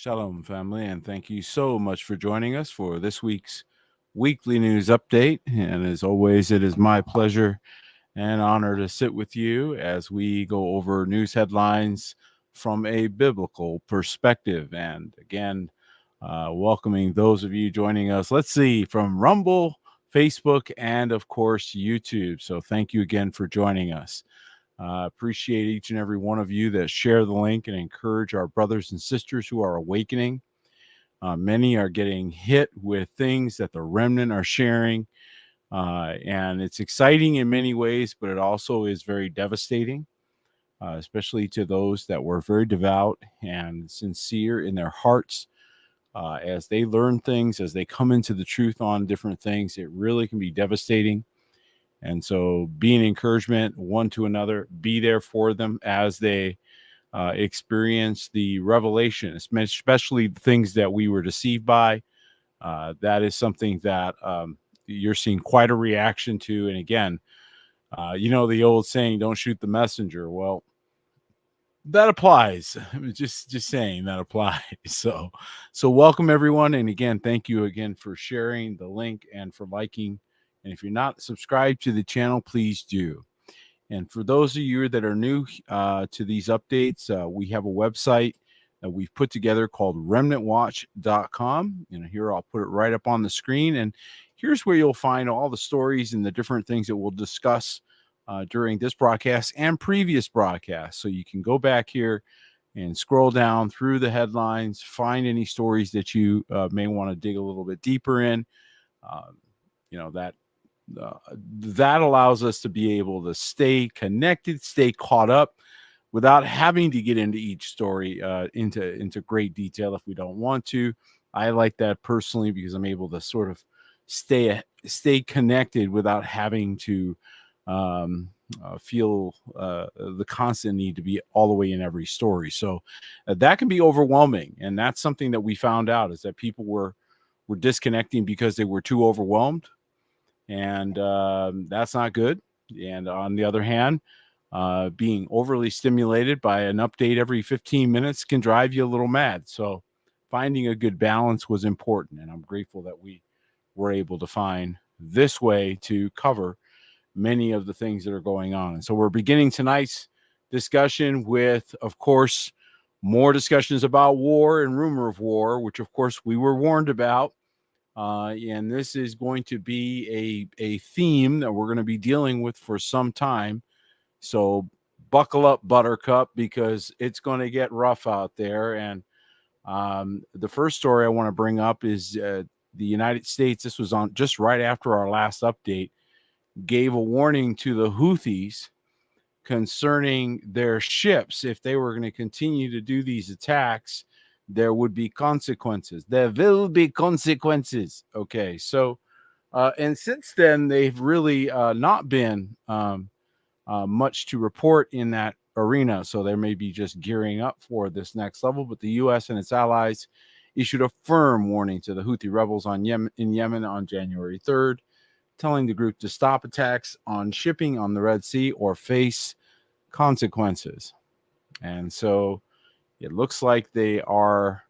Shalom, family, and thank you so much for joining us for this week's weekly news update. And as always, it is my pleasure and honor to sit with you as we go over news headlines from a biblical perspective. And again, welcoming those of you joining us, let's see, from Rumble, Facebook, and of course, YouTube. So thank you again for joining us. Appreciate each and every one of you that share the link and encourage our brothers and sisters who are awakening. Many are getting hit with things that the remnant are sharing. And it's exciting in many ways, but it also is very devastating, especially to those that were very devout and sincere in their hearts. As they learn things, as they come into the truth on different things, it really can be devastating. And so be an encouragement one to another, be there for them as they experience the revelation, especially the things that we were deceived by. That is something that you're seeing quite a reaction to. And again, the old saying, don't shoot the messenger. Well, that applies. Just saying that applies. So welcome everyone. And again, thank you again for sharing the link and for liking. And if you're not subscribed to the channel, please do. And for those of you that are new to these updates, we have a website that we've put together called remnantwatch.com. Here I'll put it right up on the screen. And here's where you'll find all the stories and the different things that we'll discuss during this broadcast and previous broadcasts. So you can go back here and scroll down through the headlines, find any stories that you may want to dig a little bit deeper in. That allows us to be able to stay connected, stay caught up without having to get into each story into great detail if we don't want to. I like that personally because I'm able to sort of stay connected without having to feel the constant need to be all the way in every story. So that can be overwhelming. And that's something that we found out, is that people were disconnecting because they were too overwhelmed. And that's not good. And on the other hand, being overly stimulated by an update every 15 minutes can drive you a little mad. So finding a good balance was important. And I'm grateful that we were able to find this way to cover many of the things that are going on. And so we're beginning tonight's discussion with, of course, more discussions about war and rumor of war, which, of course, we were warned about. And this is going to be a theme that we're going to be dealing with for some time. So buckle up, Buttercup, because it's going to get rough out there. And the first story I want to bring up is the United States. This was on just right after our last update, gave a warning to the Houthis concerning their ships. If they were going to continue to do these attacks, there would be consequences. There will be consequences. Okay, so and since then, they've really not been much to report in that arena. So they may be just gearing up for this next level. But the U.S. and its allies issued a firm warning to the Houthi rebels in Yemen on January 3rd, telling the group to stop attacks on shipping on the Red Sea or face consequences. And so it looks like they are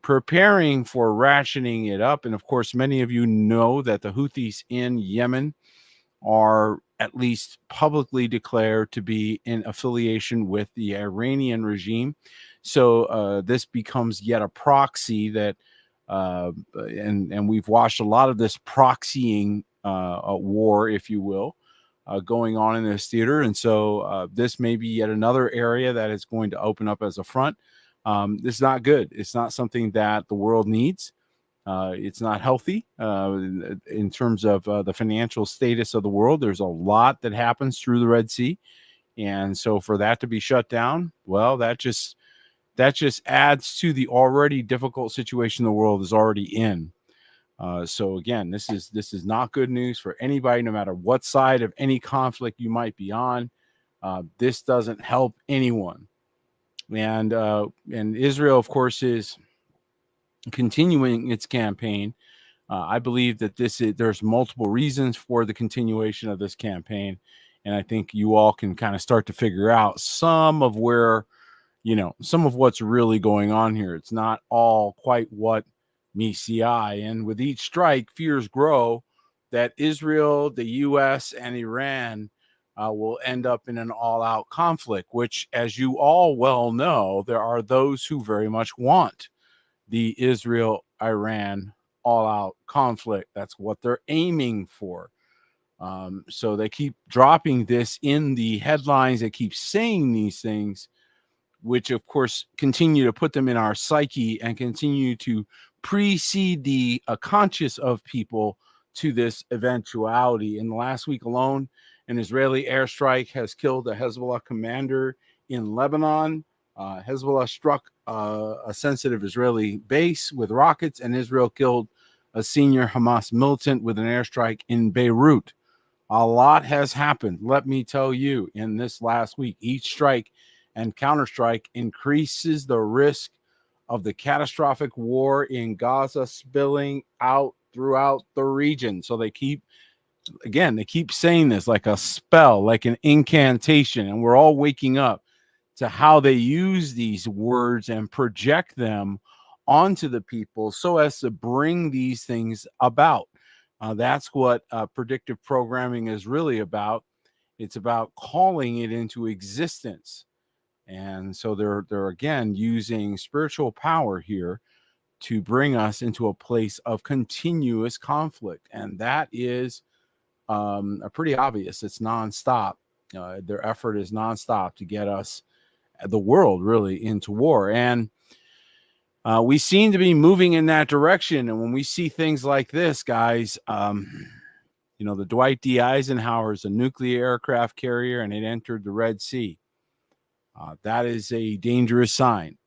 preparing for rationing it up. And of course, many of you know that the Houthis in Yemen are at least publicly declared to be in affiliation with the Iranian regime. So this becomes yet a proxy that, and we've watched a lot of this proxying war, if you will, going on in this theater. And so this may be yet another area that is going to open up as a front. This is not good. It's not something that the world needs. It's not healthy in terms of the financial status of the world. There's a lot that happens through the Red Sea. And so for that to be shut down, well, that just adds to the already difficult situation the world is already in. So again, this is not good news for anybody, no matter what side of any conflict you might be on. This doesn't help anyone. And Israel, of course, is continuing its campaign. I believe that there's multiple reasons for the continuation of this campaign. And I think you all can kind of start to figure out some of where, some of what's really going on here. It's not all quite what meets the eye. And with each strike, fears grow that Israel, the U.S., and Iran will end up in an all-out conflict, which, as you all well know, there are those who very much want the Israel-Iran all-out conflict. That's what they're aiming for. So they keep dropping this in the headlines. They keep saying these things, which of course continue to put them in our psyche and continue to precede the conscious of people to this eventuality. In the last week alone, an Israeli airstrike has killed a Hezbollah commander in Lebanon. Hezbollah struck a sensitive Israeli base with rockets, and Israel killed a senior Hamas militant with an airstrike in Beirut. A lot has happened, let me tell you, in this last week. Each strike and counterstrike increases the risk of the catastrophic war in Gaza spilling out throughout the region. So they keep saying this like a spell, like an incantation, and we're all waking up to how they use these words and project them onto the people so as to bring these things about. That's what predictive programming is really about. It's about calling it into existence. And so they're again using spiritual power here to bring us into a place of continuous conflict. And that is pretty obvious. It's nonstop. Their effort is nonstop to get us, the world, really into war. And we seem to be moving in that direction. And when we see things like this, guys, the Dwight D Eisenhower is a nuclear aircraft carrier, and it entered the Red Sea. That is a dangerous sign.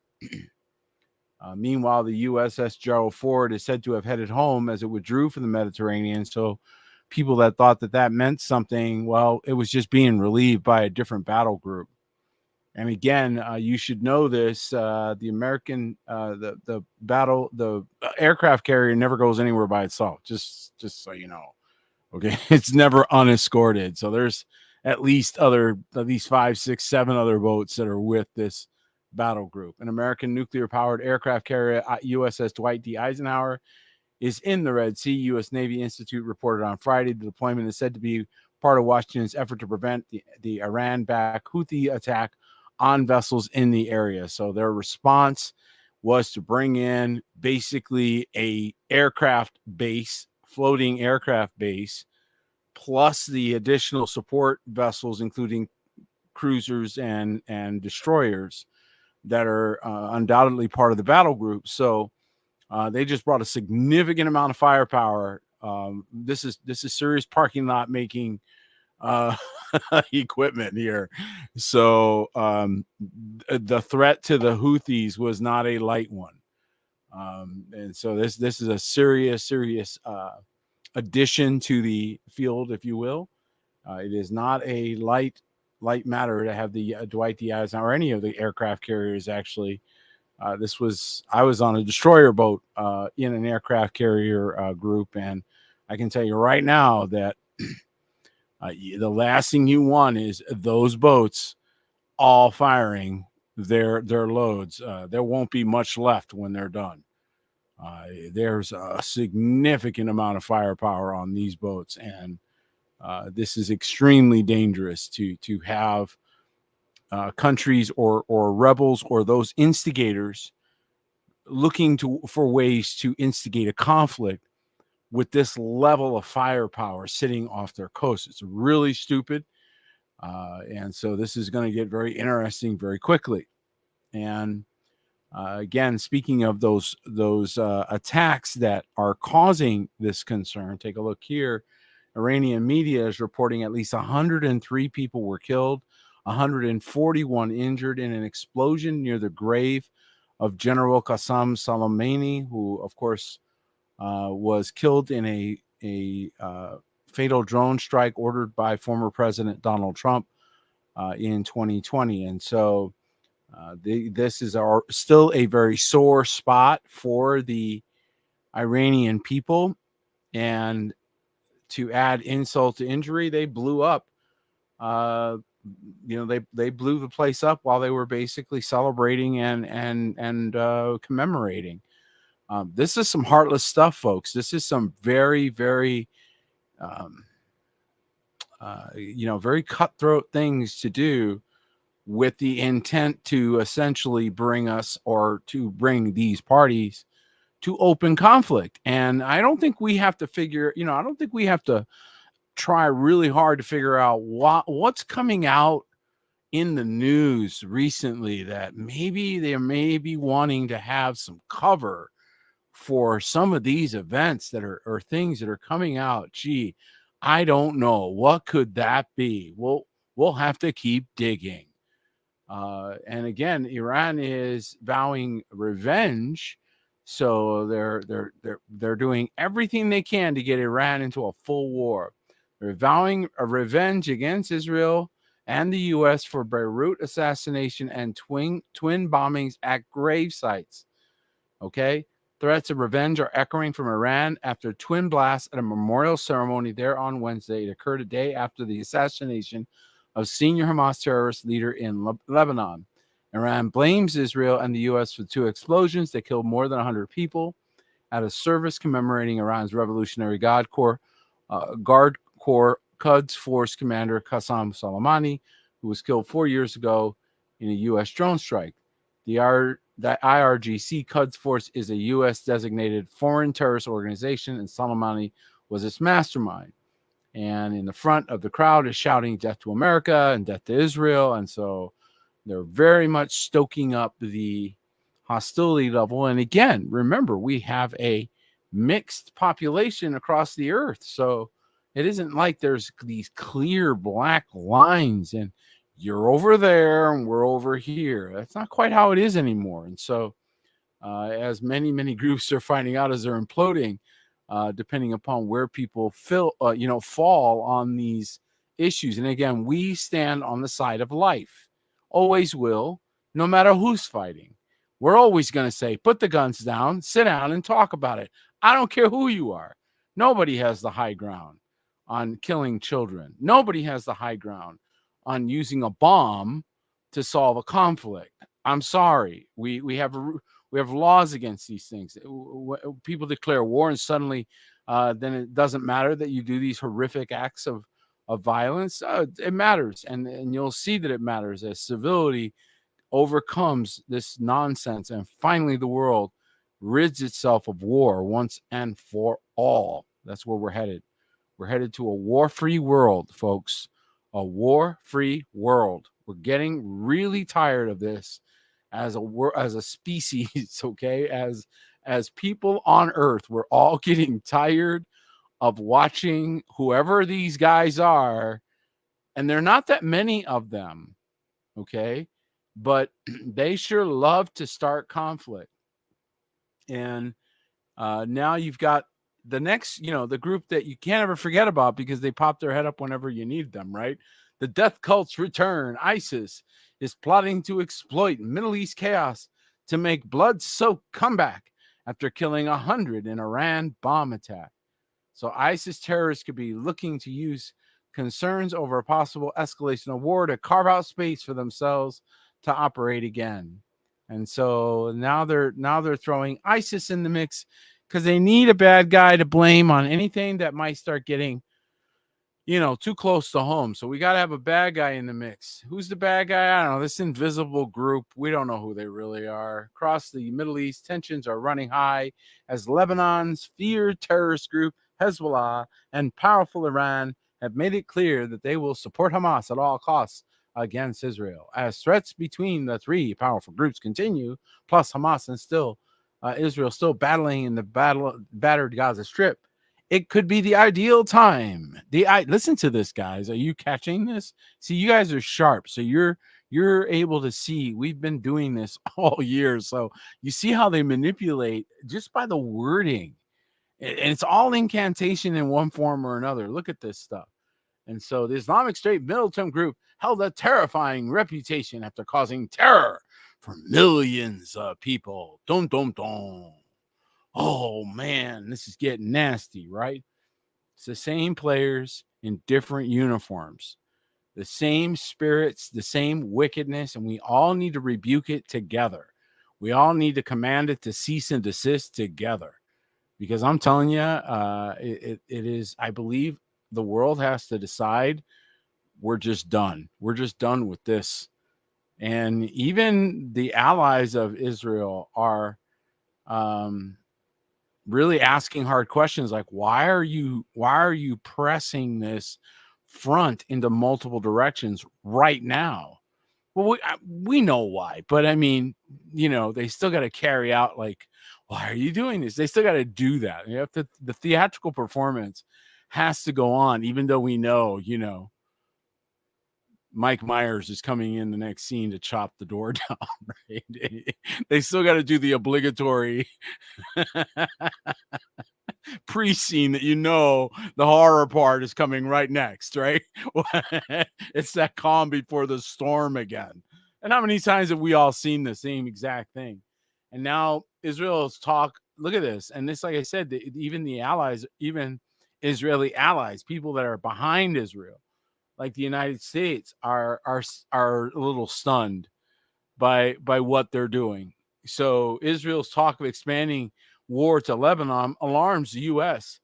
Meanwhile, the USS Gerald Ford is said to have headed home as it withdrew from the Mediterranean. So people that thought that meant something, well, it was just being relieved by a different battle group. And again, you should know this: the American, the aircraft carrier never goes anywhere by itself. Just so you know, okay, it's never unescorted. So there's at least 5, 6, 7 other boats that are with this battle group. An American nuclear-powered aircraft carrier, USS Dwight D Eisenhower, is in the Red Sea. U.S. Navy Institute reported on Friday the deployment is said to be part of Washington's effort to prevent the Iran-backed Houthi attack on vessels in the area. So their response was to bring in basically a floating aircraft base, plus the additional support vessels, including cruisers and destroyers that are undoubtedly part of the battle group. So they just brought a significant amount of firepower. This is serious parking lot making equipment here. So the threat to the Houthis was not a light one. And so this is a serious addition to the field, if you will. It is not a light matter to have the Dwight D Eisenhower or any of the aircraft carriers. Actually, I was on a destroyer boat in an aircraft carrier group, and I can tell you right now that the last thing you want is those boats all firing their loads. There won't be much left when they're done. There's a significant amount of firepower on these boats, and this is extremely dangerous to have countries or rebels or those instigators looking for ways to instigate a conflict with this level of firepower sitting off their coast. It's really stupid. And so this is going to get very interesting very quickly. And again, speaking of those attacks that are causing this concern, take a look here. Iranian media is reporting at least 103 people were killed, 141 injured in an explosion near the grave of General Qassem Soleimani, who, of course, was killed in a fatal drone strike ordered by former President Donald Trump in 2020. And so this is still a very sore spot for the Iranian people. And to add insult to injury, they blew up they blew the place up while they were basically celebrating and commemorating. This is some heartless stuff, folks. This is some very, very, um, very cutthroat things to do with the intent to essentially bring us, or to bring these parties, to open conflict. And I don't think we have to I don't think we have to try really hard to figure out what's coming out in the news recently, that maybe they may be wanting to have some cover for some of these events that are, or things that are coming out. Gee, I don't know. What could that be? We'll have to keep digging. And again, Iran is vowing revenge, so they're doing everything they can to get Iran into a full war. They're vowing a revenge against Israel and the U.S. for Beirut assassination and twin bombings at grave sites. Okay, threats of revenge are echoing from Iran after twin blasts at a memorial ceremony there on Wednesday. It occurred a day after the assassination of senior Hamas terrorist leader in Lebanon. Iran blames Israel and the U.S. for two explosions that killed more than 100 people at a service commemorating Iran's Revolutionary Guard Corps Quds Force commander Qasem Soleimani, who was killed 4 years ago in a U.S. drone strike. The IRGC Quds Force is a U.S. designated foreign terrorist organization, and Soleimani was its mastermind. And in the front of the crowd is shouting death to America and death to Israel. And so they're very much stoking up the hostility level. And again, remember, we have a mixed population across the earth. So it isn't like there's these clear black lines and you're over there and we're over here. That's not quite how it is anymore. And so as many groups are finding out as they're imploding, depending upon where people fall on these issues. And again, we stand on the side of life, always will, no matter who's fighting. We're always going to say, put the guns down, sit down and talk about it. I don't care who you are. Nobody has the high ground on killing children. Nobody has the high ground on using a bomb to solve a conflict. I'm sorry. We have laws against these things. People declare war, and suddenly, then it doesn't matter that you do these horrific acts of violence. It matters, and you'll see that it matters as civility overcomes this nonsense, and finally the world rids itself of war once and for all. That's where we're headed. We're headed to a war-free world, folks. A war-free world. We're getting really tired of this as a species, okay? As people on Earth, we're all getting tired of watching whoever these guys are, and they're not that many of them, okay? But they sure love to start conflict. And now you've got the next, the group that you can't ever forget about because they pop their head up whenever you need them, right? The death cults return. ISIS is plotting to exploit Middle East chaos to make blood-soaked comeback after killing 100 in Iran bomb attack. So ISIS terrorists could be looking to use concerns over a possible escalation of war to carve out space for themselves to operate again. And so now they're throwing ISIS in the mix because they need a bad guy to blame on anything that might start getting, too close to home. So we got to have a bad guy in the mix. Who's the bad guy? I don't know. This invisible group. We don't know who they really are. Across the Middle East, tensions are running high as Lebanon's feared terrorist group, Hezbollah, and powerful Iran have made it clear that they will support Hamas at all costs against Israel. As threats between the three powerful groups continue, plus Hamas and Israel still battling in the battered Gaza Strip, it could be the ideal time. Listen to this, guys. Are you catching this? See, you guys are sharp, so you're able to see. We've been doing this all year, so you see how they manipulate just by the wording, and it's all incantation in one form or another. Look at this stuff. And so the Islamic State militant group held a terrifying reputation after causing terror for millions of people. Dum, dum, dum. Oh, man, this is getting nasty, right? It's the same players in different uniforms. the same spirits, the same wickedness, and we all need to rebuke it together. We all need to command it to cease and desist together. Because I'm telling you, it is, I believe the world has to decide we're just done. We're just done with this. And even the allies of Israel are really asking hard questions like, why are you pressing this front into multiple directions right now? Well, we know why, but I mean, they still got to carry out, like, why are you doing this? They still got to do that. You have to, the theatrical performance has to go on, even though we know, Mike Myers is coming in the next scene to chop the door down, right? They still got to do the obligatory pre-scene that the horror part is coming right next, right? It's that calm before the storm again. And how many times have we all seen the same exact thing? And now Israel's look at this. And this, like I said, even the allies, even Israeli allies, people that are behind Israel, like the United States, are a little stunned by what they're doing. So Israel's talk of expanding war to Lebanon alarms the U.S.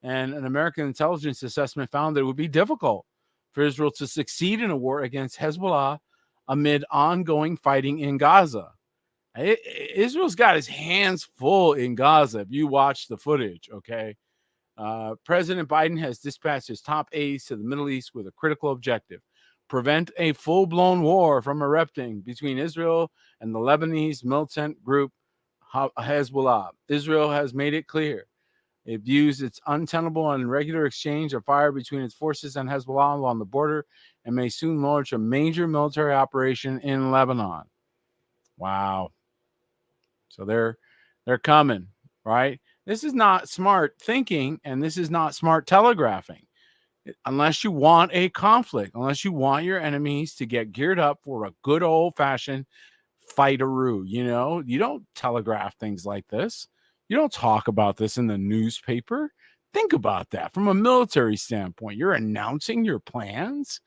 And an American intelligence assessment found that it would be difficult for Israel to succeed in a war against Hezbollah amid ongoing fighting in Gaza. Israel's got his hands full in Gaza. If you watch the footage, okay? President Biden has dispatched his top aides to the Middle East with a critical objective: prevent a full-blown war from erupting between Israel and the Lebanese militant group Hezbollah. Israel has made it clear it views its untenable and regular exchange of fire between its forces and Hezbollah along the border and may soon launch a major military operation in Lebanon. Wow. So they're coming, right? This is not smart thinking, and this is not smart telegraphing. Unless you want a conflict, unless you want your enemies to get geared up for a good old-fashioned fighteroo, you don't telegraph things like this. You don't talk about this in the newspaper. Think about that from a military standpoint. You're announcing your plans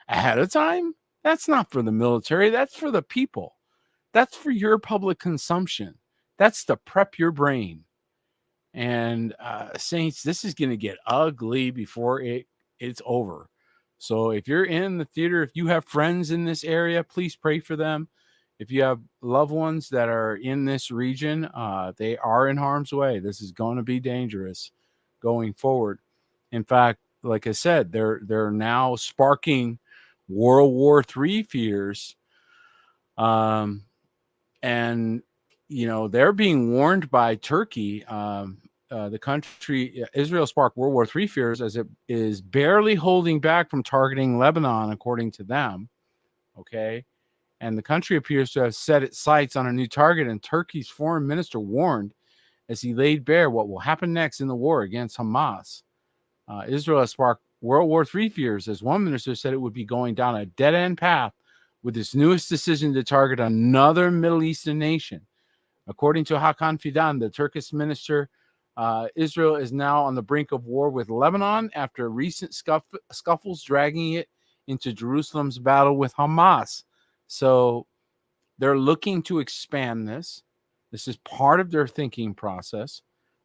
ahead of time. That's not for the military. That's for the people. That's for your public consumption. That's to prep your brain. And Saints, this is going to get ugly before it's over. So if you're in the theater, if you have friends in this area, please pray for them. If you have loved ones that are in this region, they are in harm's way. This is going to be dangerous going forward. In fact, like I said, they're now sparking World War III fears. And they're being warned by Turkey. The country, Israel, sparked World War III fears as it is barely holding back from targeting Lebanon, according to them. Okay. And the country appears to have set its sights on a new target, and Turkey's foreign minister warned as he laid bare what will happen next in the war against Hamas. Israel has sparked World War III fears as one minister said it would be going down a dead-end path with its newest decision to target another Middle Eastern nation. According to Hakan Fidan, the Turkish minister, Israel is now on the brink of war with Lebanon after recent scuffles dragging it into Jerusalem's battle with Hamas. So they're looking to expand this. This is part of their thinking process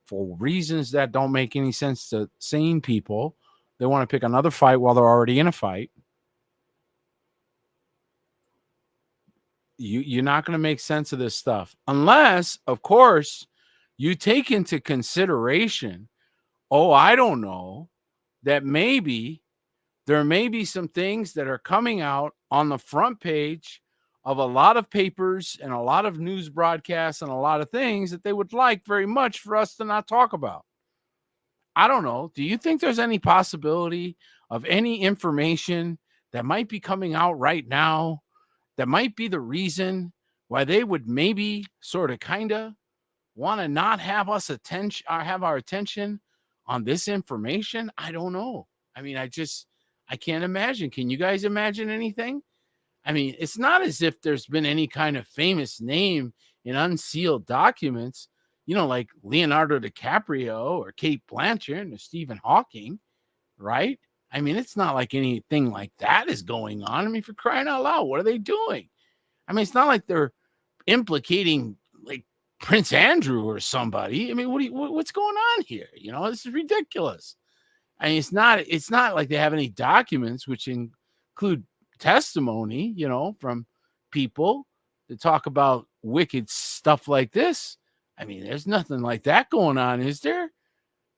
for reasons that don't make any sense to sane people. They want to pick another fight while they're already in a fight. You're not going to make sense of this stuff unless, of course, you take into consideration, I don't know, that maybe there may be some things that are coming out on the front page of a lot of papers and a lot of news broadcasts and a lot of things that they would like very much for us to not talk about. I don't know. Do you think there's any possibility of any information that might be coming out right now that might be the reason why they would maybe sort of kind of want to not have us attention or have our attention on this information? I don't know. I mean, I can't imagine. Can you guys imagine anything? I mean, it's not as if there's been any kind of famous name in unsealed documents, like Leonardo DiCaprio or Kate Blanchett or Stephen Hawking, right? I mean, it's not like anything like that is going on. I mean, for crying out loud, what are they doing? I mean, it's not like they're implicating like Prince Andrew or somebody. I mean, what's going on here? You know, this is ridiculous. I mean, it's not like they have any documents which include testimony, you know, from people to talk about wicked stuff like this. I mean, there's nothing like that going on, is there?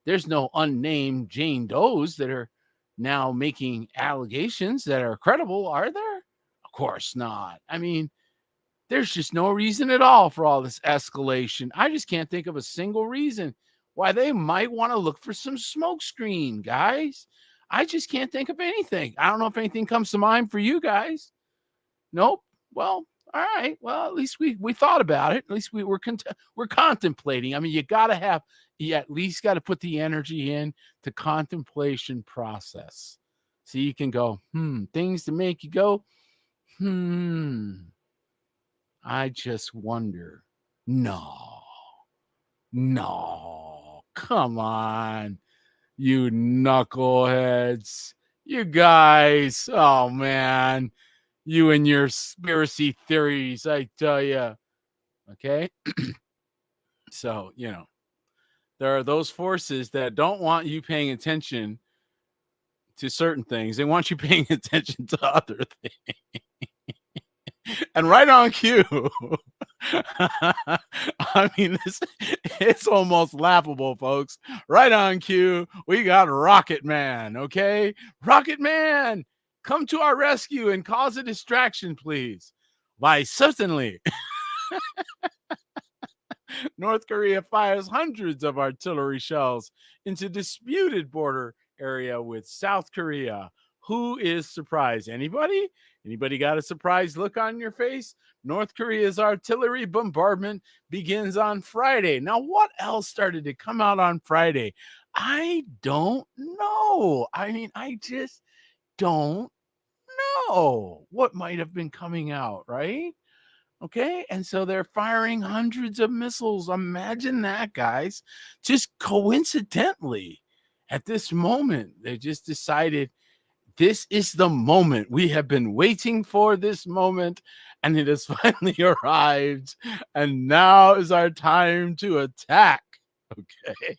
There's no unnamed Jane Does that are now making allegations that are credible, are there? Of course not. I mean, there's just no reason at all for all this escalation. I just can't think of a single reason why they might want to look for some smoke screen, guys. I just can't think of anything. I don't know if anything comes to mind for you guys. Nope. Well, all right. Well, at least we thought about it. At least we're contemplating. I mean, you at least got to put the energy in to contemplation process. So you can go, things to make you go, I just wonder. No, come on, you knuckleheads. You guys, oh man, you and your conspiracy theories, I tell you. Okay. So, you know, there are those forces that don't want you paying attention to certain things. They want you paying attention to other things. And right on cue. I mean, it's almost laughable, folks. Right on cue, we got Rocket Man, okay? Rocket Man, come to our rescue and cause a distraction, please. Why, certainly. North Korea fires hundreds of artillery shells into disputed border area with South Korea. Who is surprised? Anybody? Anybody got a surprised look on your face? North Korea's artillery bombardment begins on Friday. Now, what else started to come out on Friday? I don't know. I mean, I just don't know what might have been coming out, right? Okay. And so they're firing hundreds of missiles. Imagine that, guys. Just coincidentally, at this moment, they just decided this is the moment. We have been waiting for this moment, and it has finally arrived. And now is our time to attack. Okay.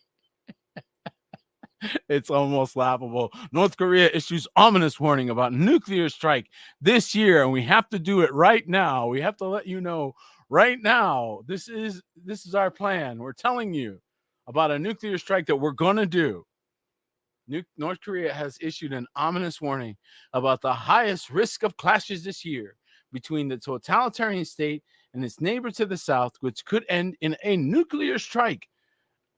It's almost laughable. North Korea issues ominous warning about nuclear strike this year, and we have to do it right now. We have to let you know right now. This is our plan. We're telling you about a nuclear strike that we're going to do. North Korea has issued an ominous warning about the highest risk of clashes this year between the totalitarian state and its neighbor to the south, which could end in a nuclear strike.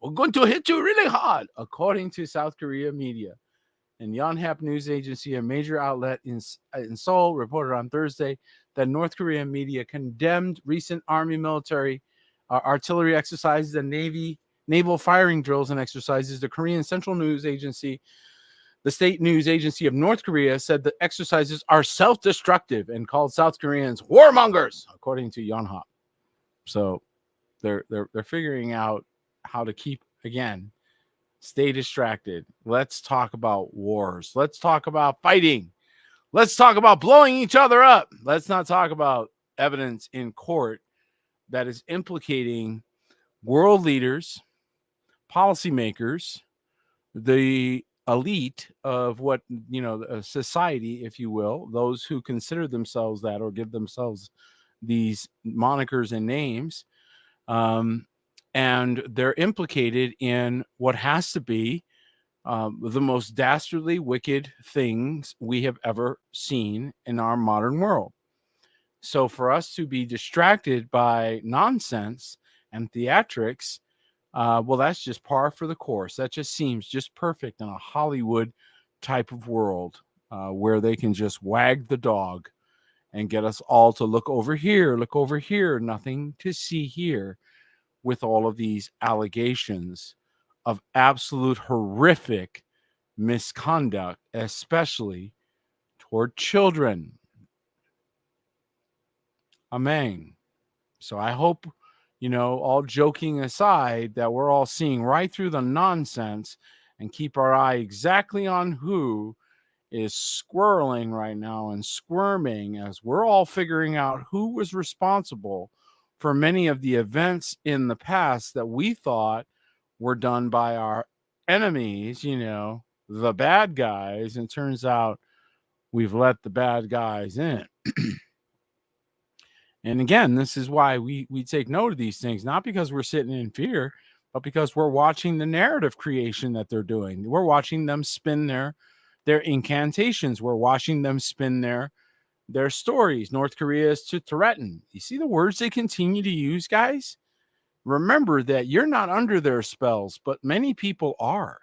We're going to hit you really hard, according to South Korea media. And Yonhap news agency, a major outlet in Seoul, reported on Thursday that North Korean media condemned recent army military artillery exercises and naval firing drills and exercises. The Korean Central News Agency, the state news agency of North Korea, said the exercises are self-destructive and called South Koreans warmongers, according to Yonhap. So they're figuring out how to keep, again, stay distracted. Let's talk about wars. Let's talk about fighting. Let's talk about blowing each other up. Let's not talk about evidence in court that is implicating world leaders, policymakers, the elite of what, you know, society, if you will, those who consider themselves that or give themselves these monikers and names. And they're implicated in what has to be the most dastardly, wicked things we have ever seen in our modern world. So for us to be distracted by nonsense and theatrics, well, that's just par for the course. That just seems just perfect in a Hollywood type of world where they can just wag the dog and get us all to look over here, nothing to see here, with all of these allegations of absolute horrific misconduct, especially toward children. Amen. So I hope, you know, all joking aside, that we're all seeing right through the nonsense and keep our eye exactly on who is squirreling right now and squirming as we're all figuring out who was responsible for many of the events in the past that we thought were done by our enemies, the bad guys. And turns out we've let the bad guys in. And again, this is why we take note of these things, not because we're sitting in fear, but because we're watching the narrative creation that they're doing. We're watching them spin their incantations. We're watching them spin their stories. North Korea is to threaten. You see the words they continue to use, guys? Remember that you're not under their spells, but many people are.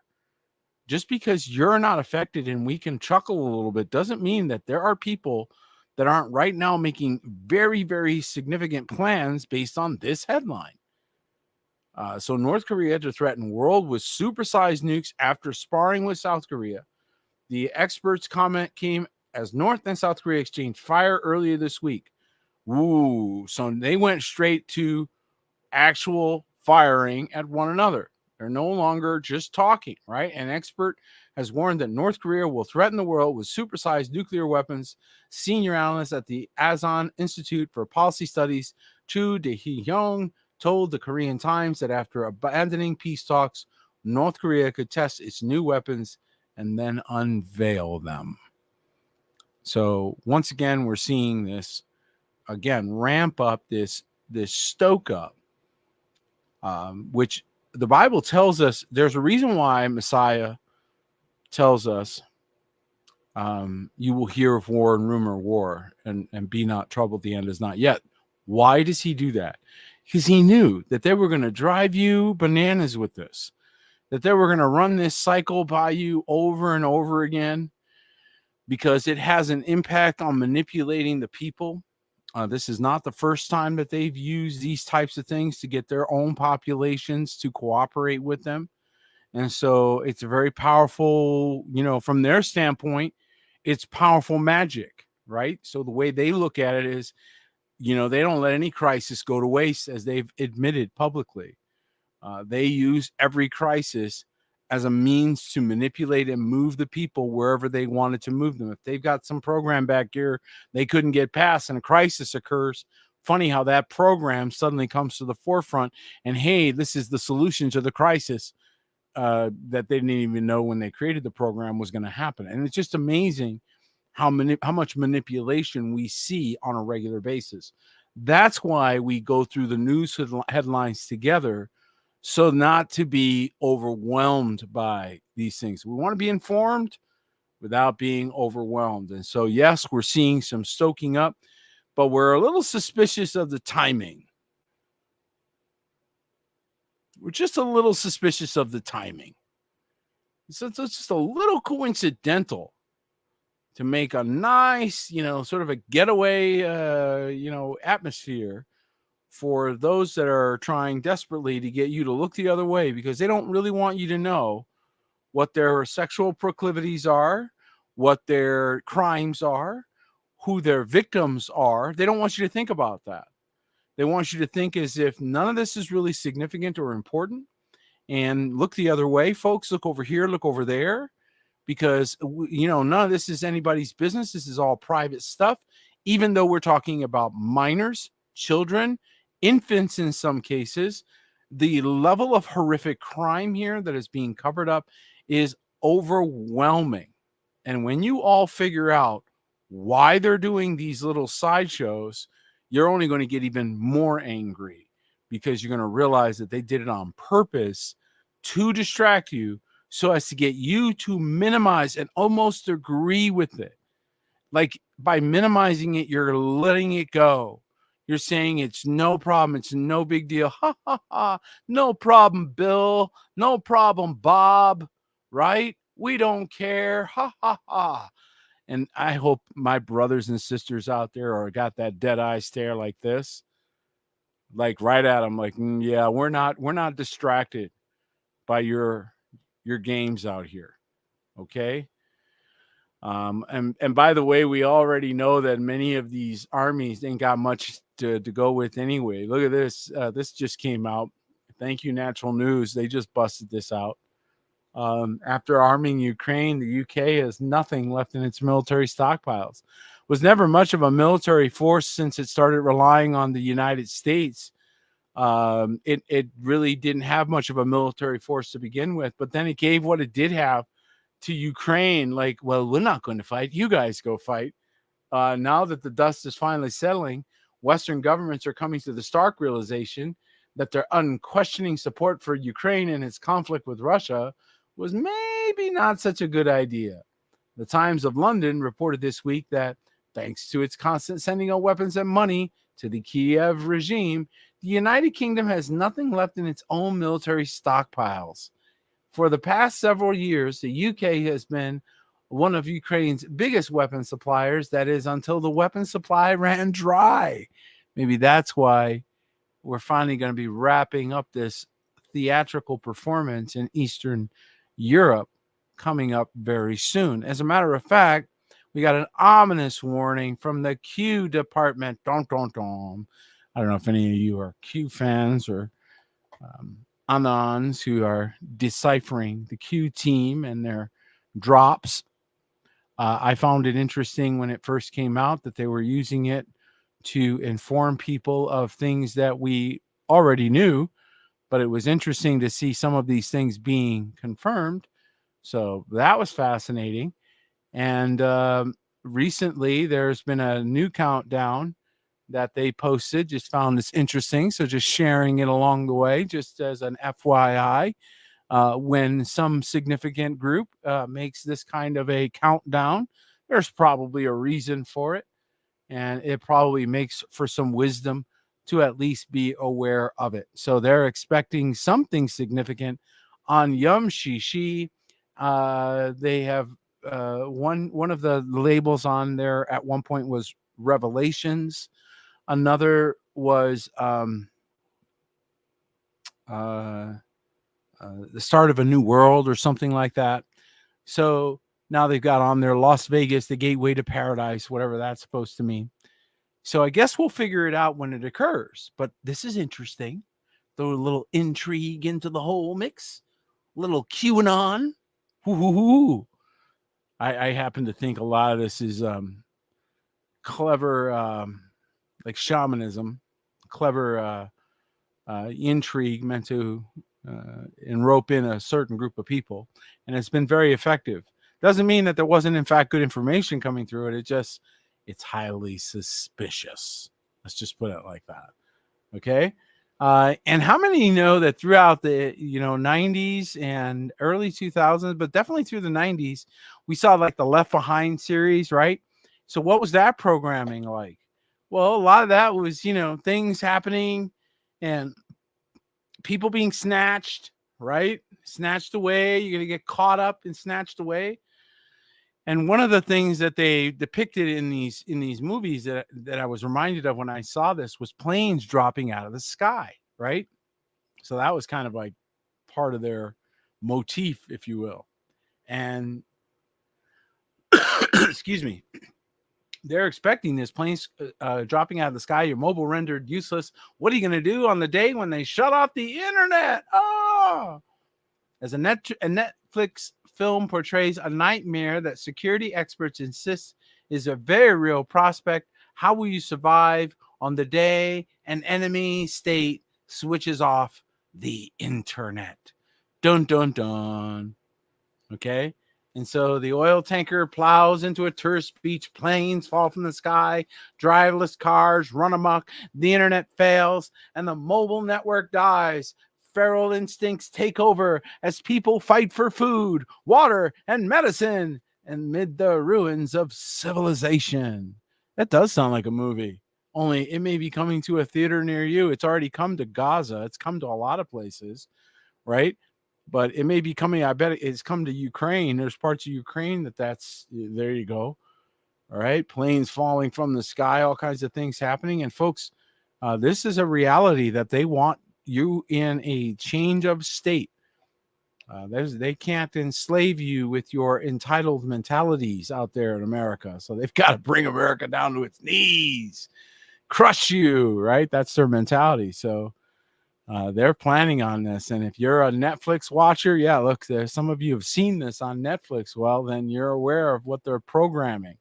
Just because you're not affected and we can chuckle a little bit doesn't mean that there are people that aren't right now making very, very significant plans based on this headline. So North Korea to threaten world with supersized nukes after sparring with South Korea. The experts' comment came as North and South Korea exchanged fire earlier this week. Ooh, so they went straight to actual firing at one another. They're no longer just talking, right? An expert has warned that North Korea will threaten the world with supersized nuclear weapons. Senior analyst at the Azan Institute for Policy Studies, Chu De-hyung, told the Korean Times that after abandoning peace talks, North Korea could test its new weapons and then unveil them. So once again, we're seeing this again ramp up, this stoke up, which the Bible tells us there's a reason why Messiah tells us you will hear of war and rumor of war and be not troubled, the end is not yet. Why does he do that? Because he knew that they were going to drive you bananas with this, that they were going to run this cycle by you over and over again, because it has an impact on manipulating the people. This is not the first time that they've used these types of things to get their own populations to cooperate with them. And so it's a very powerful, from their standpoint, it's powerful magic, right? So the way they look at it is, they don't let any crisis go to waste, as they've admitted publicly. They use every crisis as a means to manipulate and move the people wherever they wanted to move them. If they've got some program back here they couldn't get past and a crisis occurs, funny how that program suddenly comes to the forefront and, hey, this is the solution to the crisis that they didn't even know when they created the program was going to happen. And it's just amazing how much manipulation we see on a regular basis. That's why we go through the news headlines together, so not to be overwhelmed by these things. We want to be informed without being overwhelmed. And so, yes, we're seeing some stoking up, but we're a little suspicious of the timing. We're just a little suspicious of the timing. So it's just a little coincidental to make a nice, sort of a getaway, atmosphere for those that are trying desperately to get you to look the other way, because they don't really want you to know what their sexual proclivities are, what their crimes are, who their victims are. They don't want you to think about that. They want you to think as if none of this is really significant or important, and look the other way, folks. Look over here, look over there, because, none of this is anybody's business. This is all private stuff, even though we're talking about minors, children, infants in some cases. The level of horrific crime here that is being covered up is overwhelming. And when you all figure out why they're doing these little sideshows, you're only going to get even more angry, because you're going to realize that they did it on purpose to distract you, so as to get you to minimize and almost agree with it. Like, by minimizing it, you're letting it go. You're saying it's no problem. It's no big deal. Ha, ha, ha. No problem, Bill. No problem, Bob. Right? We don't care. Ha, ha, ha. And I hope my brothers and sisters out there are got that dead eye stare like this, like right at them, like, yeah, we're not distracted by your games out here. Okay. And by the way, we already know that many of these armies ain't got much to go with anyway. Look at this. This just came out. Thank you, Natural News. They just busted this out. After arming Ukraine, the UK has nothing left in its military stockpiles. Was never much of a military force since it started relying on the United States. It really didn't have much of a military force to begin with, but then it gave what it did have to Ukraine. Like, well, we're not going to fight. You guys go fight. Now that the dust is finally settling, Western governments are coming to the stark realization that their unquestioning support for Ukraine in its conflict with Russia was maybe not such a good idea. The Times of London reported this week that thanks to its constant sending of weapons and money to the Kiev regime, the United Kingdom has nothing left in its own military stockpiles. For the past several years, the UK has been one of Ukraine's biggest weapon suppliers. That is, until the weapon supply ran dry. Maybe that's why we're finally going to be wrapping up this theatrical performance in Eastern Europe coming up very soon. As a matter of fact, we got an ominous warning from the Q department. Dun, dun, dun. I don't know if any of you are Q fans or Anons who are deciphering the Q team and their drops. I found it interesting when it first came out that they were using it to inform people of things that we already knew, but it was interesting to see some of these things being confirmed. So that was fascinating. And recently there's been a new countdown that they posted. Just found this interesting. So just sharing it along the way, just as an FYI. When some significant group makes this kind of a countdown, there's probably a reason for it. And it probably makes for some wisdom to at least be aware of it. So they're expecting something significant on Yom Shishi. They have one of the labels on there at one point was Revelations. Another was the start of a new world or something like that. So now they've got on there Las Vegas, the gateway to paradise, whatever that's supposed to mean. So I guess we'll figure it out when it occurs. But this is interesting. Throw a little intrigue into the whole mix. Little QAnon. Hoo-hoo-hoo. I happen to think a lot of this is clever, like shamanism, clever intrigue meant to rope in a certain group of people. And it's been very effective. Doesn't mean that there wasn't, in fact, good information coming through it. It's highly suspicious. Let's just put it like that. Okay. And how many know that throughout the 90s and early 2000s, but definitely through the 90s, we saw like the Left Behind series, right? So what was that programming like? Well, a lot of that was, things happening and people being snatched, right? Snatched away. You're going to get caught up and snatched away. And one of the things that they depicted in these movies that I was reminded of when I saw this was planes dropping out of the sky, right? So that was kind of like part of their motif, if you will. And excuse me, they're expecting this planes dropping out of the sky, your mobile rendered useless. What are you going to do on the day when they shut off the internet? Oh, as a Netflix film portrays a nightmare that security experts insist is a very real prospect. How will you survive on the day an enemy state switches off the internet? Dun, dun, dun. Okay. And so the oil tanker plows into a tourist beach, planes fall from the sky, driverless cars run amok, the internet fails, and the mobile network dies. Feral instincts take over as people fight for food, water, and medicine amid the ruins of civilization. That does sound like a movie, only it may be coming to a theater near you. It's already come to Gaza. It's come to a lot of places, right? But it may be coming. I bet it's come to Ukraine. There's parts of Ukraine that's there you go. All right. Planes falling from the sky, all kinds of things happening. And folks, this is a reality that they want you in a change of state. They can't enslave you with your entitled mentalities out there in America. So they've got to bring America down to its knees, crush you, right? That's their mentality. So They're planning on this. And if you're a Netflix watcher, yeah, look, there's some of you have seen this on Netflix. Well, then you're aware of what they're programming.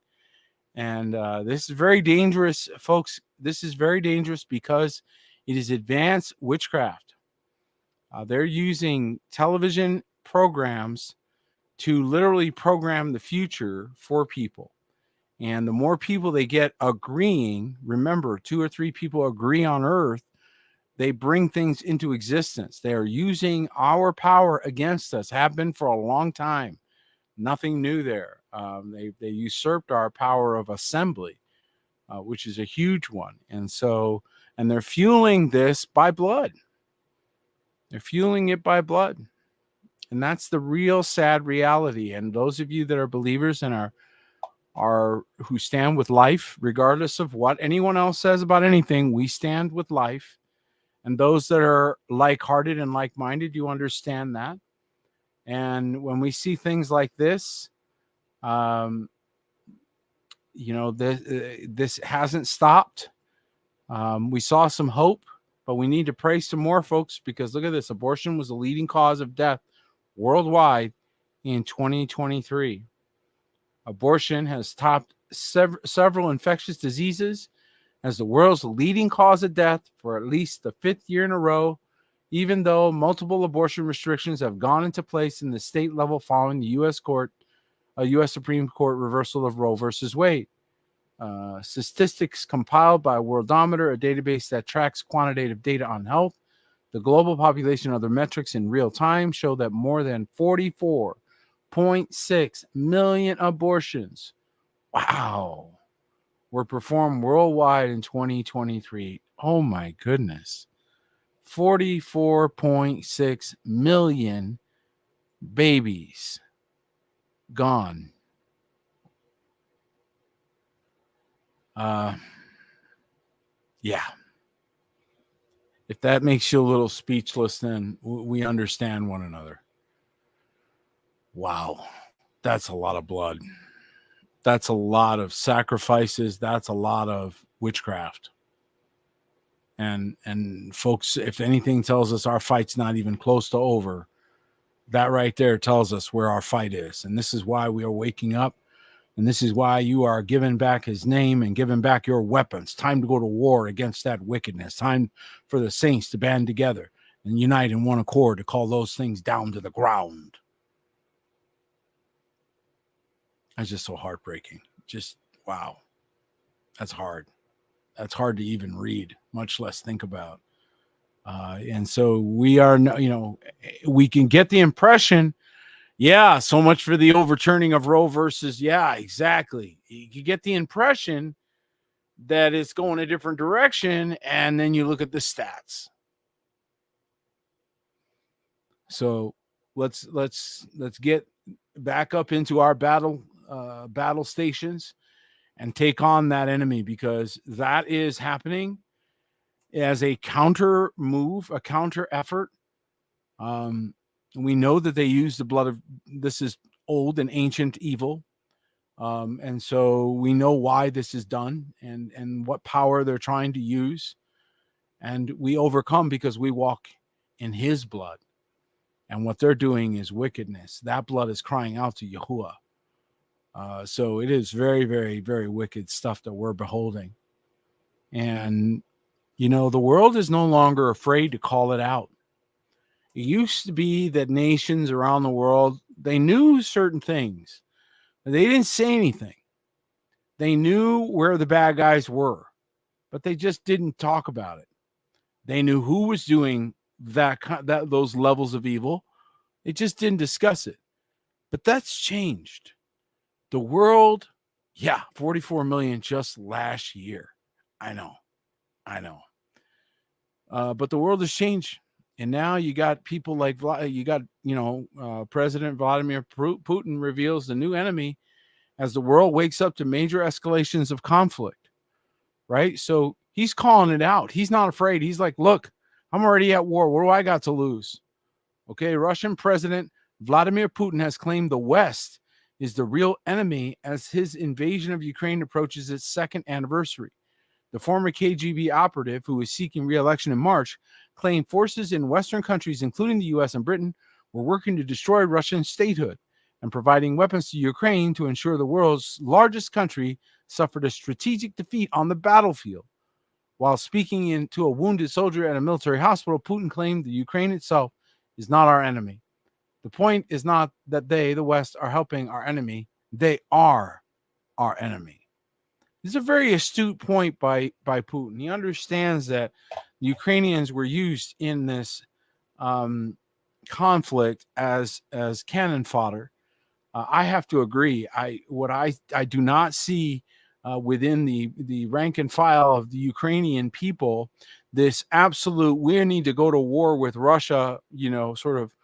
And this is very dangerous, folks. This is very dangerous because it is advanced witchcraft. They're using television programs to literally program the future for people. And the more people they get agreeing, remember, 2 or 3 people agree on Earth, they bring things into existence. They are using our power against us, have been for a long time. Nothing new there. They usurped our power of assembly, which is a huge one. And they're fueling this by blood. They're fueling it by blood. And that's the real sad reality. And those of you that are believers and are who stand with life, regardless of what anyone else says about anything, we stand with life. And those that are like-hearted and like-minded, you understand that. And when we see things like this, this hasn't stopped. We saw some hope, but we need to pray some more, folks, because look at this. Abortion was the leading cause of death worldwide in 2023. Abortion has topped several infectious diseases as the world's leading cause of death for at least the 5th year in a row, even though multiple abortion restrictions have gone into place in the state level following the U.S. Supreme Court reversal of Roe versus Wade. Statistics compiled by Worldometer, a database that tracks quantitative data on health, the global population, and other metrics in real time, show that more than 44.6 million abortions, wow, were performed worldwide in 2023. Oh my goodness. 44.6 million babies gone. Yeah. If that makes you a little speechless, then we understand one another. Wow. That's a lot of blood. That's a lot of sacrifices. That's a lot of witchcraft. And folks, if anything tells us our fight's not even close to over, that right there tells us where our fight is. And this is why we are waking up. And this is why you are giving back his name and giving back your weapons. Time to go to war against that wickedness. Time for the saints to band together and unite in one accord to call those things down to the ground. That's just so heartbreaking. Just, wow. That's hard. That's hard to even read, much less think about. And so we are, we can get the impression, yeah, so much for the overturning of Roe versus, yeah, exactly. You get the impression that it's going a different direction, and then you look at the stats. So let's get back up into our battle stations and take on that enemy, because that is happening as a counter move, a counter effort. We know that they use the blood of, this is old and ancient evil. And so we know why this is done and what power they're trying to use. And we overcome because we walk in his blood. And what they're doing is wickedness. That blood is crying out to Yahuwah. So it is very, very, very wicked stuff that we're beholding. And, the world is no longer afraid to call it out. It used to be that nations around the world, they knew certain things, but they didn't say anything. They knew where the bad guys were, but they just didn't talk about it. They knew who was doing those levels of evil. They just didn't discuss it. But that's changed. The world, 44 million just last year. I know. But the world has changed. And now you got people like, President Vladimir Putin reveals the new enemy as the world wakes up to major escalations of conflict, right? So he's calling it out. He's not afraid. He's like, look, I'm already at war. What do I got to lose? Okay, Russian President Vladimir Putin has claimed the West is the real enemy as his invasion of Ukraine approaches its 2nd anniversary. The former KGB operative, who is seeking re-election in March, claimed forces in Western countries, including the US and Britain, were working to destroy Russian statehood and providing weapons to Ukraine to ensure the world's largest country suffered a strategic defeat on the battlefield. While speaking to a wounded soldier at a military hospital, Putin claimed the Ukraine itself is not our enemy. The point is not that they, the West, are helping our enemy. They are our enemy. This is a very astute point by Putin. He understands that the Ukrainians were used in this conflict as cannon fodder. I have to agree. I do not see within the rank and file of the Ukrainian people this absolute we need to go to war with Russia, sort of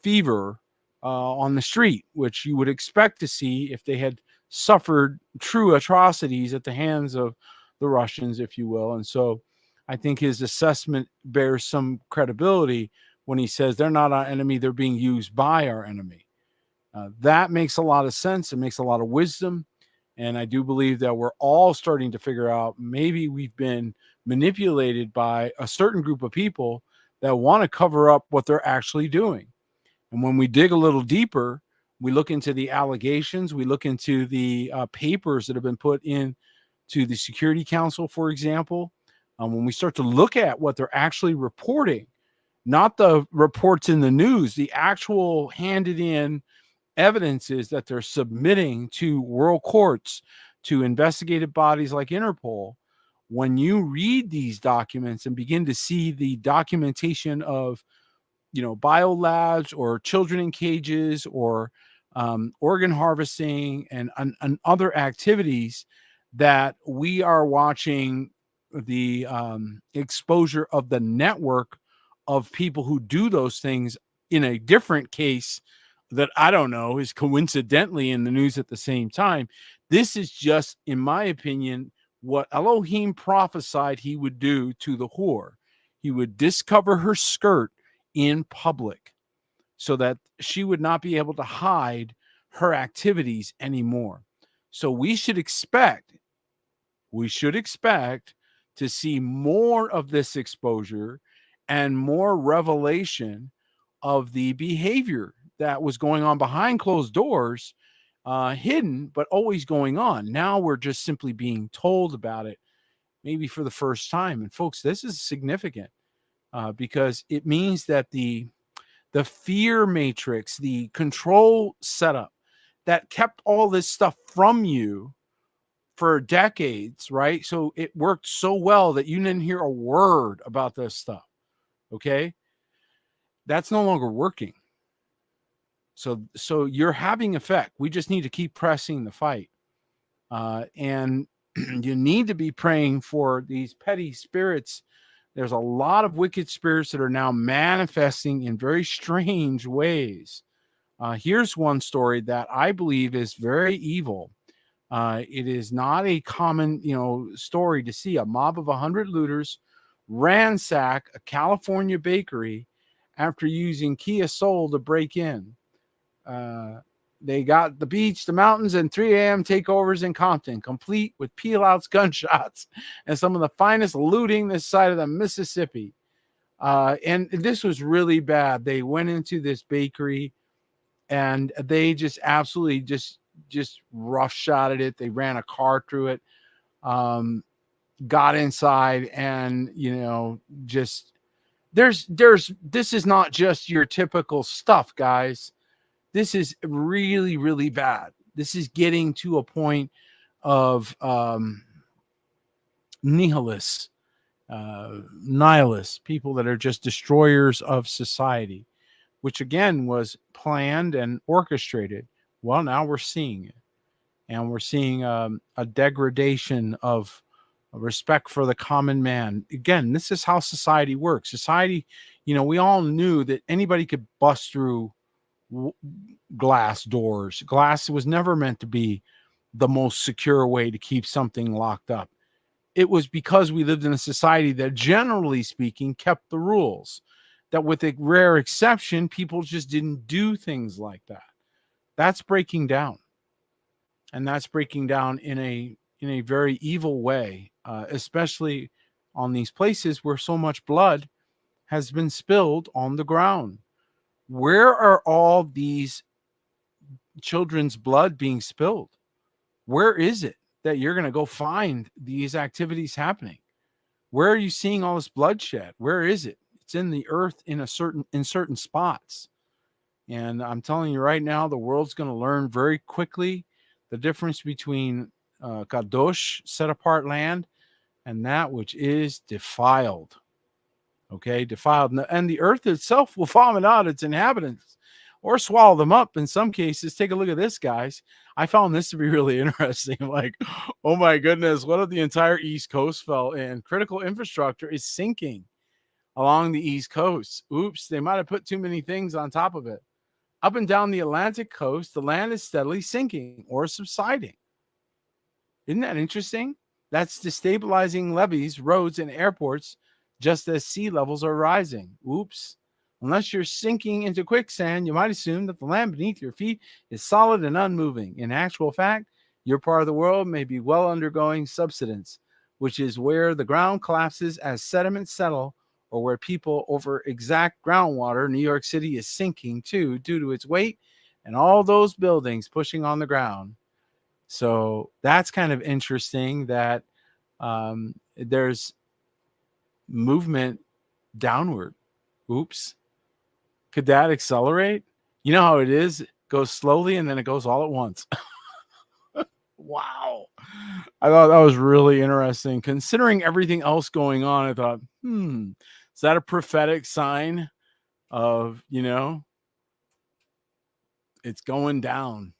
fever on the street, which you would expect to see if they had suffered true atrocities at the hands of the Russians, if you will. And so I think his assessment bears some credibility when he says they're not our enemy, they're being used by our enemy. That makes a lot of sense. It makes a lot of wisdom. And I do believe that we're all starting to figure out maybe we've been manipulated by a certain group of people that want to cover up what they're actually doing. And when we dig a little deeper, we look into the allegations, we look into the papers that have been put in to the Security Council, for example. When we start to look at what they're actually reporting, not the reports in the news, the actual handed in evidences that they're submitting to world courts, to investigative bodies like Interpol. When you read these documents and begin to see the documentation of biolabs or children in cages or organ harvesting and other activities, that we are watching the exposure of the network of people who do those things in a different case that I don't know is coincidentally in the news at the same time. This is just, in my opinion, what Elohim prophesied he would do to the whore. He would discover her skirt in public so that she would not be able to hide her activities anymore. So we should expect to see more of this exposure and more revelation of the behavior that was going on behind closed doors, hidden, but always going on. Now we're just simply being told about it, maybe for the first time. And folks, this is significant because it means that the fear matrix, the control setup that kept all this stuff from you for decades, right? So it worked so well that you didn't hear a word about this stuff. Okay. That's no longer working. So you're having effect. We just need to keep pressing the fight. And you need to be praying for these petty spirits. There's a lot of wicked spirits that are now manifesting in very strange ways. Here's one story that I believe is very evil. It is not a common, story to see. A mob of 100 looters ransack a California bakery after using Kia Soul to break in. They got the beach, the mountains, and 3 a.m. takeovers in Compton, complete with peel-outs, gunshots, and some of the finest looting this side of the Mississippi. And this was really bad. They went into this bakery, and they just absolutely just roughshotted it. They ran a car through it, got inside, and this is not just your typical stuff, guys. This is really, really bad. This is getting to a point of nihilists, people that are just destroyers of society, which again was planned and orchestrated. Well, now we're seeing it. And we're seeing a degradation of respect for the common man. Again, this is how society works. Society, we all knew that anybody could bust through glass doors. Glass was never meant to be the most secure way to keep something locked up. It was because we lived in a society that, generally speaking, kept the rules. That, with a rare exception, people just didn't do things like that. That's breaking down. And that's breaking down in a very evil way, especially on these places where so much blood has been spilled on the ground. Where are all these children's blood being spilled? Where is it that you're going to go find these activities happening? Where are you seeing all this bloodshed? Where is it? It's in the earth in certain spots. And I'm telling you right now, the world's going to learn very quickly the difference between kadosh, set apart land, and that which is defiled. Okay, defiled. And the earth itself will vomit out its inhabitants or swallow them up in some cases. Take a look at this, guys. I found this to be really interesting. Like, oh my goodness, what if the entire East Coast fell in? Critical infrastructure is sinking along the East Coast. Oops, they might have put too many things on top of it. Up and down the Atlantic coast, the land is steadily sinking or subsiding. Isn't that interesting? That's destabilizing levees, roads, and airports just as sea levels are rising. Oops. Unless you're sinking into quicksand, you might assume that the land beneath your feet is solid and unmoving. In actual fact, your part of the world may be well undergoing subsidence, which is where the ground collapses as sediments settle, or where people over exact groundwater. New York City is sinking too due to its weight and all those buildings pushing on the ground. So that's kind of interesting that there's movement downward. Oops. Could that accelerate? You know how it is? It goes slowly and then it goes all at once. Wow. I thought that was really interesting. Considering everything else going on, I thought, is that a prophetic sign of, it's going down?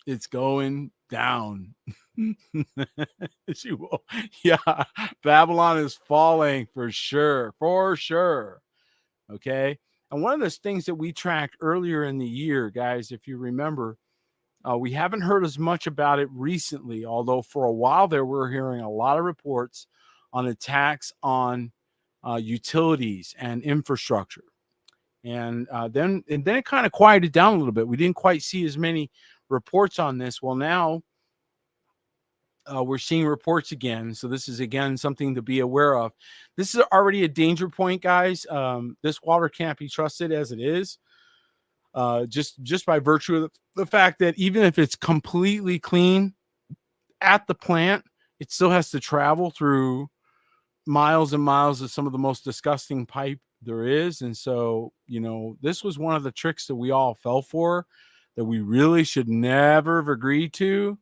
It's going down. Yeah, Babylon is falling for sure. For sure. Okay. And one of those things that we tracked earlier in the year, guys, if you remember, we haven't heard as much about it recently, although for a while there, we're hearing a lot of reports on attacks on utilities and infrastructure. And then it kind of quieted down a little bit. We didn't quite see as many reports on this. Well, now we're seeing reports again. So this is, again, something to be aware of. This is already a danger point, guys. This water can't be trusted as it is. Just by virtue of the fact that even if it's completely clean at the plant, it still has to travel through miles and miles of some of the most disgusting pipe there is. And so, this was one of the tricks that we all fell for, that we really should never have agreed to,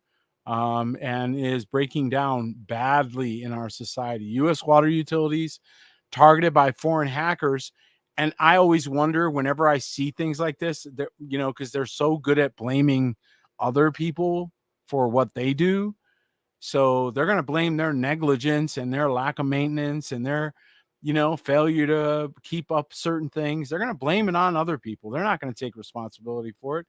and is breaking down badly in our society. U.S. water utilities targeted by foreign hackers. And I always wonder whenever I see things like this, that, because they're so good at blaming other people for what they do. So they're going to blame their negligence and their lack of maintenance and their, failure to keep up certain things. They're going to blame it on other people. They're not going to take responsibility for it.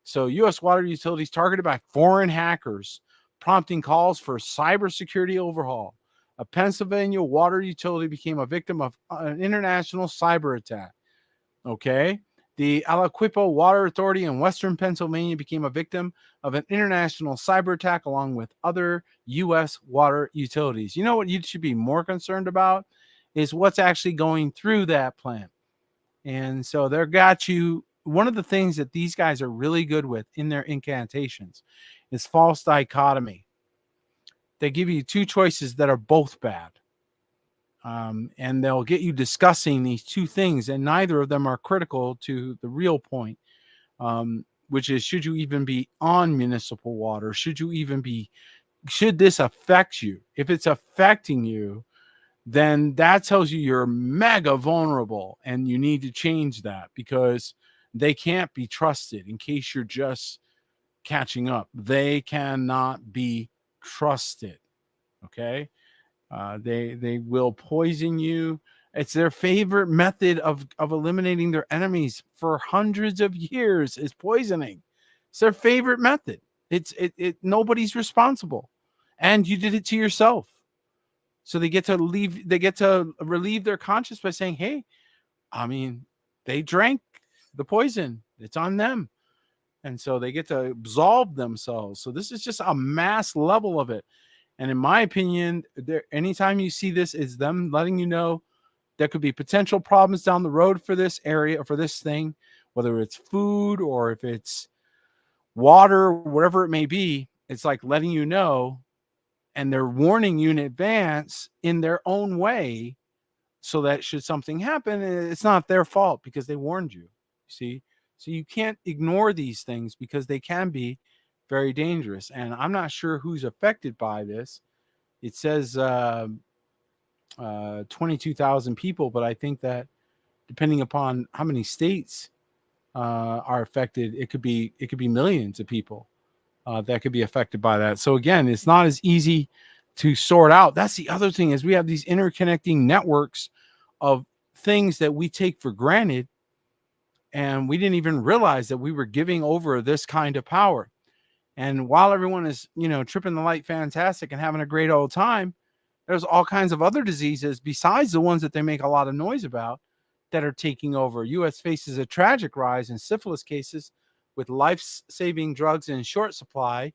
So U.S. water utilities targeted by foreign hackers, prompting calls for cybersecurity overhaul. A Pennsylvania water utility became a victim of an international cyber attack. Okay. The Aliquippa Water Authority in Western Pennsylvania became a victim of an international cyber attack along with other U.S. water utilities. You know what you should be more concerned about is what's actually going through that plant. And so they've got you. One of the things that these guys are really good with in their incantations is false dichotomy. They give you two choices that are both bad. And they'll get you discussing these two things, and neither of them are critical to the real point, which is, should you even be on municipal water? Should this affect you? If it's affecting you, then that tells you you're mega vulnerable and you need to change that, because they can't be trusted. In case you're just catching up, they cannot be trusted. Okay. They will poison you. It's their favorite method of eliminating their enemies for hundreds of years is poisoning. It's their favorite method. Nobody's responsible. And you did it to yourself. So they get to relieve their conscience by saying, hey, they drank the poison. It's on them. And so they get to absolve themselves. So this is just a mass level of it. And in my opinion, anytime you see this, is them letting you know There could be potential problems down the road for this area or for this thing, whether it's food or if it's water, whatever it may be. It's like letting you know, and they're warning you in advance in their own way, so that should something happen, it's not their fault because they warned you. See? So you can't ignore these things because they can be very dangerous. And I'm not sure who's affected by this. It says 22,000 people, but I think that depending upon how many states are affected, it could be millions of people that could be affected by that. So again, it's not as easy to sort out. That's the other thing, is we have these interconnecting networks of things that we take for granted, and we didn't even realize that we were giving over this kind of power. And while everyone is, tripping the light fantastic and having a great old time, there's all kinds of other diseases besides the ones that they make a lot of noise about that are taking over. U.S. faces a tragic rise in syphilis cases with life-saving drugs in short supply.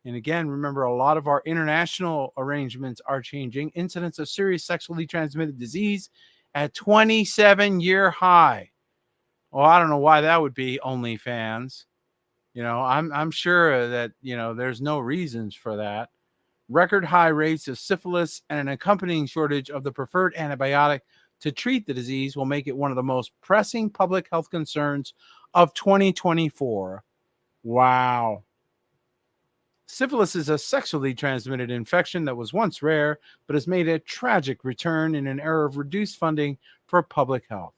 And again, remember, a lot of our international arrangements are changing. Incidence of serious sexually transmitted disease at 27-year high. Well, I don't know why that would be, OnlyFans. I'm sure that, there's no reasons for that. Record high rates of syphilis and an accompanying shortage of the preferred antibiotic to treat the disease will make it one of the most pressing public health concerns of 2024. Wow. Syphilis is a sexually transmitted infection that was once rare, but has made a tragic return in an era of reduced funding for public health.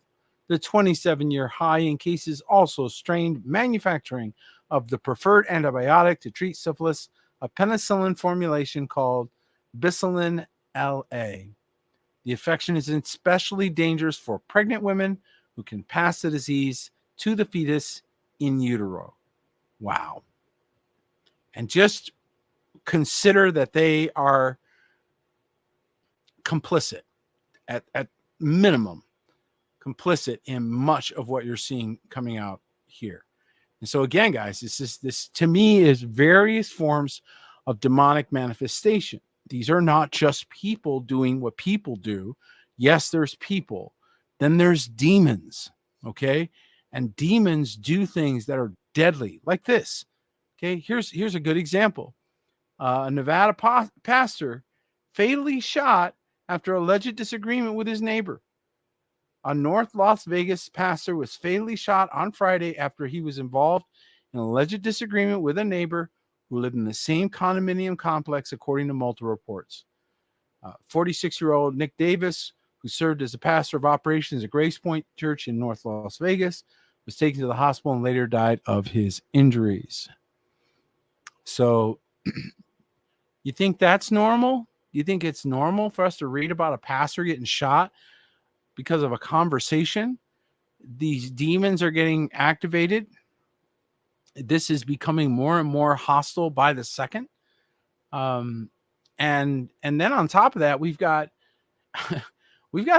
The 27-year high in cases also strained manufacturing of the preferred antibiotic to treat syphilis, a penicillin formulation called Bicillin LA. The infection is especially dangerous for pregnant women who can pass the disease to the fetus in utero. Wow. And just consider that they are complicit, at minimum, complicit in much of what you're seeing coming out here. And so again, guys, this to me is various forms of demonic manifestation. These are not just people doing what people do. Yes, there's people. Then there's demons, okay? And demons do things that are deadly, like this. Okay, here's a good example. A Nevada pastor fatally shot after alleged disagreement with his neighbor. A North Las Vegas pastor was fatally shot on Friday after he was involved in an alleged disagreement with a neighbor who lived in the same condominium complex, according to multiple reports. 46-year-old Nick Davis, who served as a pastor of operations at Grace Point Church in North Las Vegas, was taken to the hospital and later died of his injuries. So you think that's normal? You think it's normal for us to read about a pastor getting shot because of a conversation? These demons are getting activated. This is becoming more and more hostile by the second. And then on top of that, we've got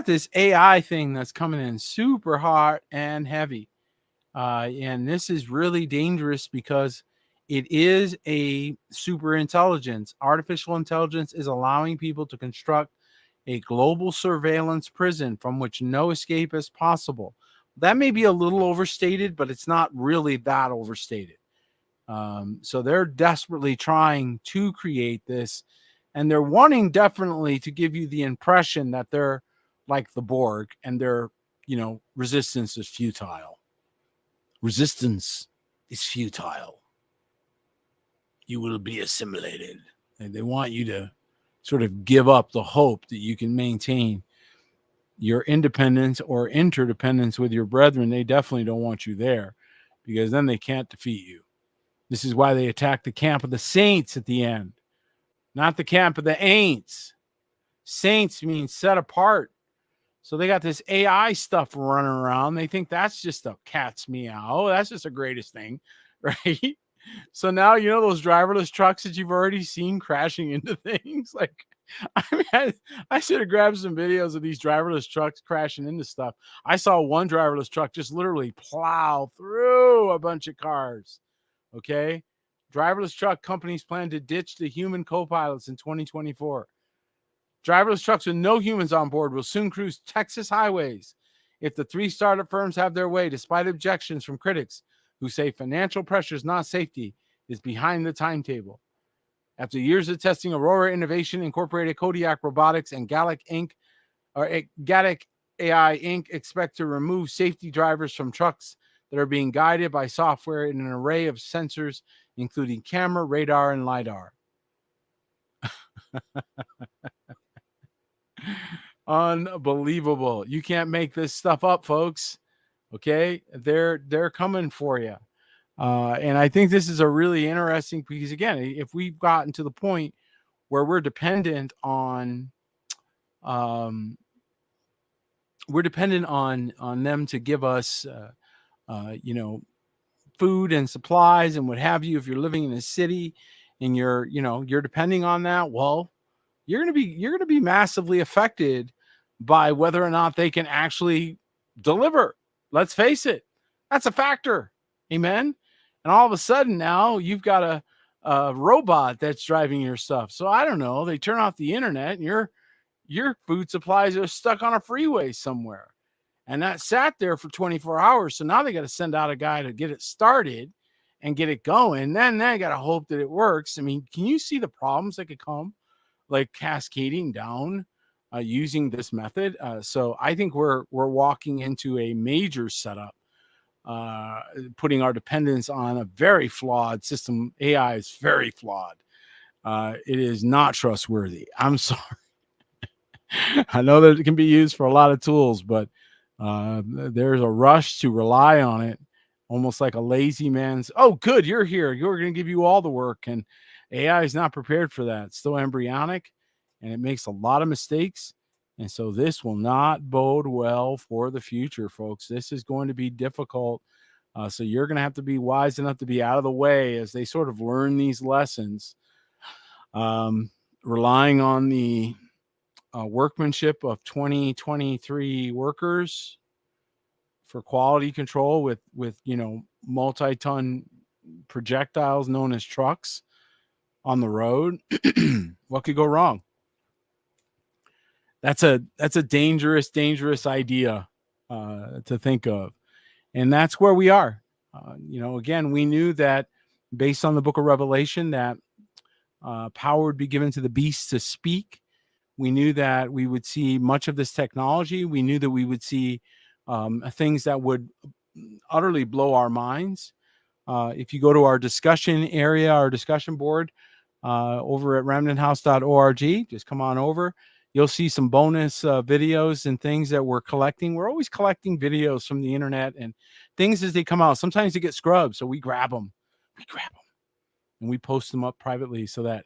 this AI thing that's coming in super hot and heavy. And this is really dangerous because it is a super intelligence. Artificial intelligence is allowing people to construct a global surveillance prison from which no escape is possible. That may be a little overstated, but it's not really that overstated. So they're desperately trying to create this, and they're wanting definitely to give you the impression that they're like the Borg and their, resistance is futile. Resistance is futile. You will be assimilated. And they want you to sort of give up the hope that you can maintain your independence or interdependence with your brethren. They definitely don't want you there, because then they can't defeat you. This is why they attacked the camp of the saints at the end, not the camp of the ain'ts. Saints means set apart. So they got this AI stuff running around. They think that's just a cat's meow. That's just the greatest thing, right? So now, those driverless trucks that you've already seen crashing into things. Like, I should have grabbed some videos of these driverless trucks crashing into stuff. I saw one driverless truck just literally plow through a bunch of cars. Okay. Driverless truck companies plan to ditch the human co-pilots in 2024. Driverless trucks with no humans on board will soon cruise Texas highways if the 3 startup firms have their way, despite objections from critics who say financial pressures, not safety, is behind the timetable. After years of testing, Aurora Innovation Incorporated, Kodiak Robotics, and Gallic AI Inc. expect to remove safety drivers from trucks that are being guided by software in an array of sensors, including camera, radar, and LiDAR. Unbelievable. You can't make this stuff up, folks. Okay? They're coming for you. And I think this is a really interesting, because again, if we've gotten to the point where we're dependent on them to give us food and supplies and what have you. If you're living in a city and you're depending on that, well, you're going to be massively affected by whether or not they can actually deliver. Let's face it, that's a factor. Amen. And all of a sudden now you've got a robot that's driving your stuff. So I don't know, they turn off the internet and your food supplies are stuck on a freeway somewhere. And that sat there for 24 hours. So now they got to send out a guy to get it started and get it going. Then they got to hope that it works. I mean, can you see the problems that could come, like cascading down using this method? So I think we're walking into a major setup, putting our dependence on a very flawed system. AI is very flawed. It is not trustworthy. I'm sorry. I know that it can be used for a lot of tools, but there's a rush to rely on it, almost like a lazy man's, oh, good, you're here, you're going to give you all the work. And AI is not prepared for that. It's still embryonic, and it makes a lot of mistakes. And so this will not bode well for the future, folks. This is going to be difficult. So you're going to have to be wise enough to be out of the way as they sort of learn these lessons, relying on the workmanship of 2023 workers for quality control with multi-ton projectiles known as trucks on the road. What could go wrong? That's a dangerous idea to think of. And that's where we are. Again, we knew that based on the book of Revelation that power would be given to the beast to speak. We knew that we would see much of this technology. We knew that we would see things that would utterly blow our minds. If you go to our discussion area, our discussion board over at remnanthouse.org, just come on over. You'll see some bonus videos and things that we're collecting. We're always collecting videos from the internet and things as they come out. Sometimes they get scrubbed, so we grab them. And we post them up privately so that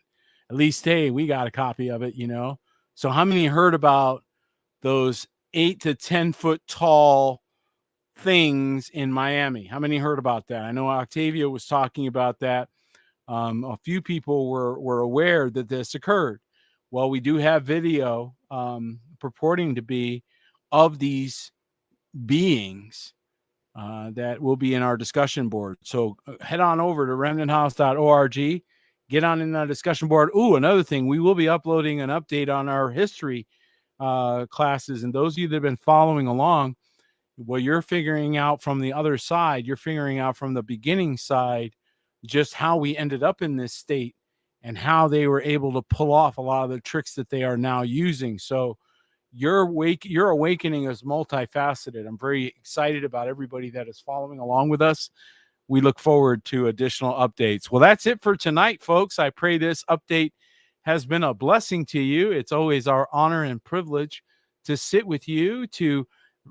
at least, hey, we got a copy of it, So how many heard about those 8 to 10 foot tall things in Miami? How many heard about that? I know Octavia was talking about that. A few people were aware that this occurred. Well, we do have video purporting to be of these beings that will be in our discussion board. So head on over to remnanthouse.org. Get on in our discussion board. Ooh, another thing, we will be uploading an update on our history classes. And those of you that have been following along, well, you're figuring out from the other side, you're figuring out from the beginning side, just how we ended up in this state and how they were able to pull off a lot of the tricks that they are now using. So your awakening is multifaceted. I'm very excited about everybody that is following along with us. We look forward to additional updates. Well, that's it for tonight, folks. I pray this update has been a blessing to you. It's always our honor and privilege to sit with you, to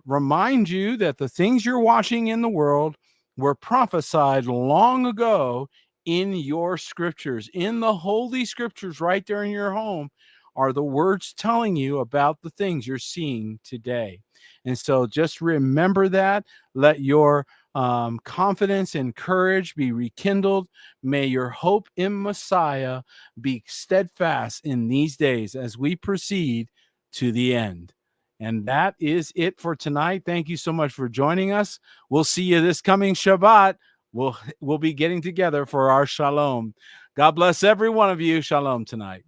remind you that the things you're watching in the world were prophesied long ago in your scriptures, in the holy scriptures right there in your home are the words telling you about the things you're seeing today. And so just remember that. Let your confidence and courage be rekindled. May your hope in Messiah be steadfast in these days as we proceed to the end. And that is it for tonight. Thank you so much for joining us. We'll see you this coming Shabbat. We'll be getting together for our shalom. God bless every one of you. Shalom tonight.